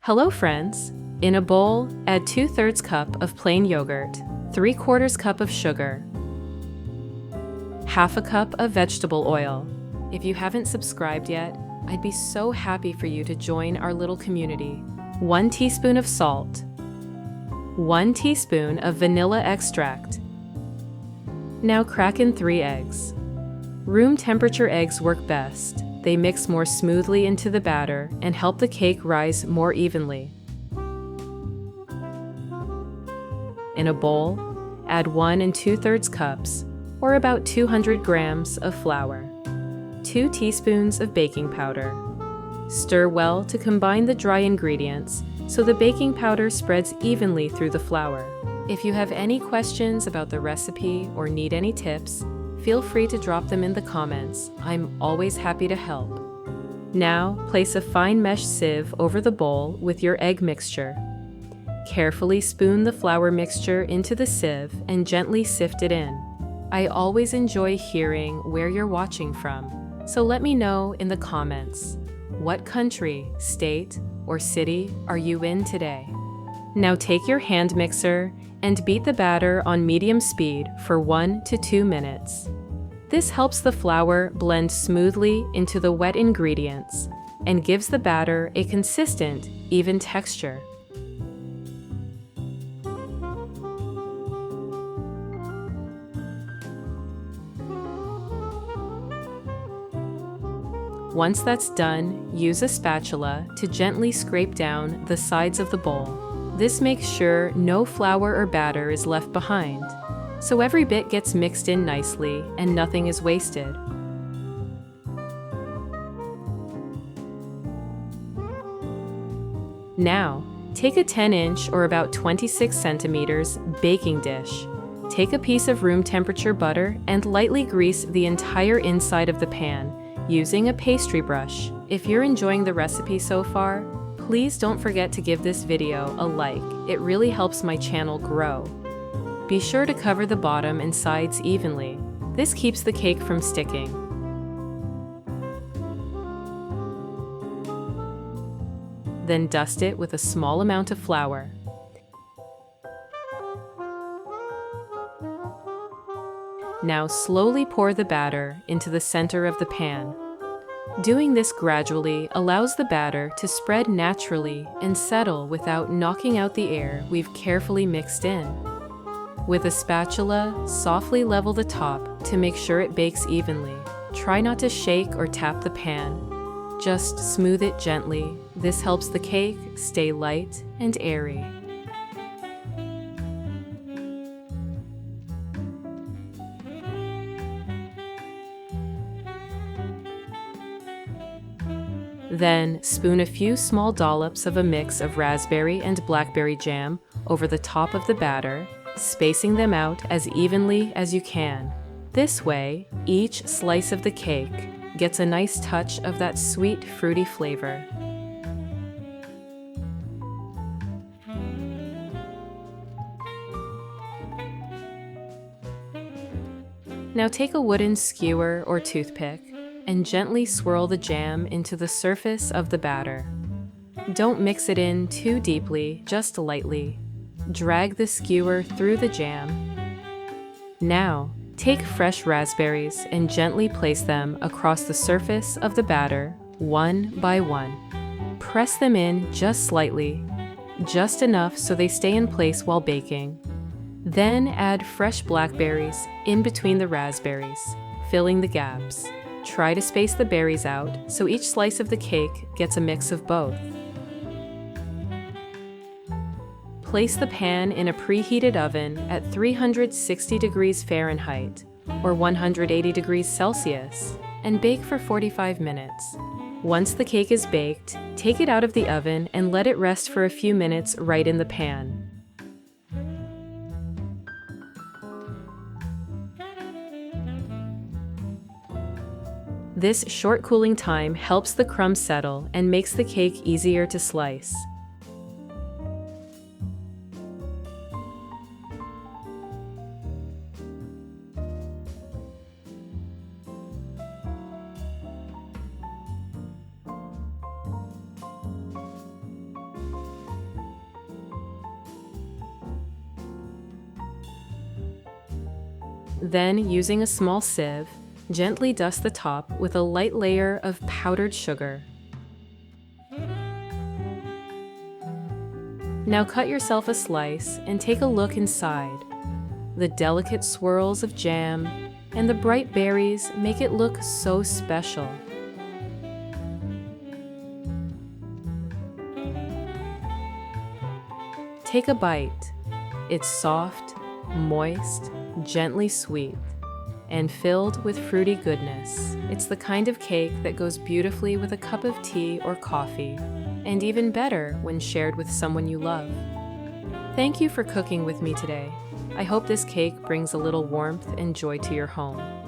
Hello friends! In a bowl, add 2/3 cup of plain yogurt, 3/4 cup of sugar, 1/2 cup of vegetable oil. If you haven't subscribed yet, I'd be so happy for you to join our little community. 1 teaspoon of salt, 1 teaspoon of vanilla extract. Now crack in 3 eggs. Room temperature eggs work best. They mix more smoothly into the batter and help the cake rise more evenly. In a bowl, add 1 2/3 cups, or about 200 grams of flour, 2 teaspoons of baking powder. Stir well to combine the dry ingredients so the baking powder spreads evenly through the flour. If you have any questions about the recipe or need any tips, feel free to drop them in the comments. I'm always happy to help. Now, place a fine mesh sieve over the bowl with your egg mixture. Carefully spoon the flour mixture into the sieve and gently sift it in. I always enjoy hearing where you're watching from, so let me know in the comments. What country, state, or city are you in today? Now take your hand mixer and beat the batter on medium speed for 1 to 2 minutes. This helps the flour blend smoothly into the wet ingredients and gives the batter a consistent, even texture. Once that's done, use a spatula to gently scrape down the sides of the bowl. This makes sure no flour or batter is left behind, so every bit gets mixed in nicely and nothing is wasted. Now, take a 10-inch or about 26 centimeters baking dish. Take a piece of room temperature butter and lightly grease the entire inside of the pan using a pastry brush. If you're enjoying the recipe so far, please don't forget to give this video a like. It really helps my channel grow. Be sure to cover the bottom and sides evenly. This keeps the cake from sticking. Then dust it with a small amount of flour. Now slowly pour the batter into the center of the pan. Doing this gradually allows the batter to spread naturally and settle without knocking out the air we've carefully mixed in. With a spatula, softly level the top to make sure it bakes evenly. Try not to shake or tap the pan. Just smooth it gently. This helps the cake stay light and airy. Then, spoon a few small dollops of a mix of raspberry and blackberry jam over the top of the batter, spacing them out as evenly as you can. This way, each slice of the cake gets a nice touch of that sweet, fruity flavor. Now take a wooden skewer or toothpick and gently swirl the jam into the surface of the batter. Don't mix it in too deeply, just lightly. Drag the skewer through the jam. Now, take fresh raspberries and gently place them across the surface of the batter, one by one. Press them in just slightly, just enough so they stay in place while baking. Then add fresh blackberries in between the raspberries, filling the gaps. Try to space the berries out so each slice of the cake gets a mix of both. Place the pan in a preheated oven at 360 degrees Fahrenheit or 180 degrees Celsius and bake for 45 minutes. Once the cake is baked, take it out of the oven and let it rest for a few minutes right in the pan. This short cooling time helps the crumbs settle and makes the cake easier to slice. Then, using a small sieve, gently dust the top with a light layer of powdered sugar. Now cut yourself a slice and take a look inside. The delicate swirls of jam and the bright berries make it look so special. Take a bite. It's soft, moist, gently sweet, and filled with fruity goodness. It's the kind of cake that goes beautifully with a cup of tea or coffee, and even better when shared with someone you love. Thank you for cooking with me today. I hope this cake brings a little warmth and joy to your home.